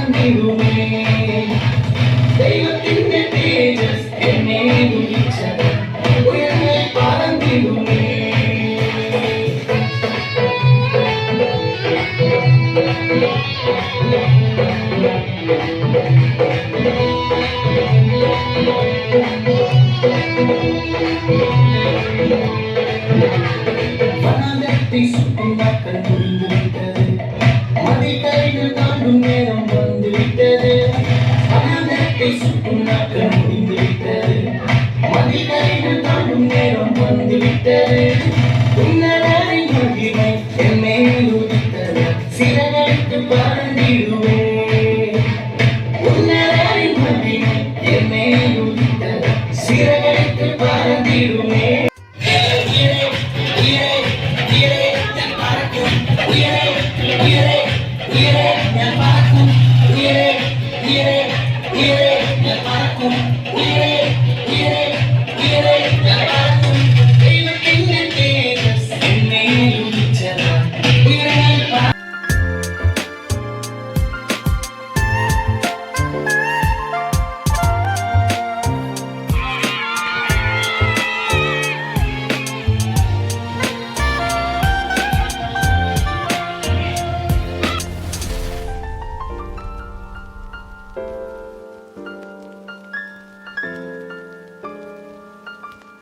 பறந்திடுமே தெய்வத்தின் தேஜஸ் என்னை உயிர்ச்சது உயர்வை பறந்திடுமே வனாந்தரத்தை சுற்றும் நாட்கள் முடிந்துவிட்டது மதில்கரைகள் தாண்டும் நேரம் வந்துவிட்டது வனாந்தரத்தை சுற்றும் நாட்கள் முடிந்துவிட்டது மதில்கரைகள் தாண்டும் நேரம் வந்துவிட்டது உன்னதரின் மகிமை என்னை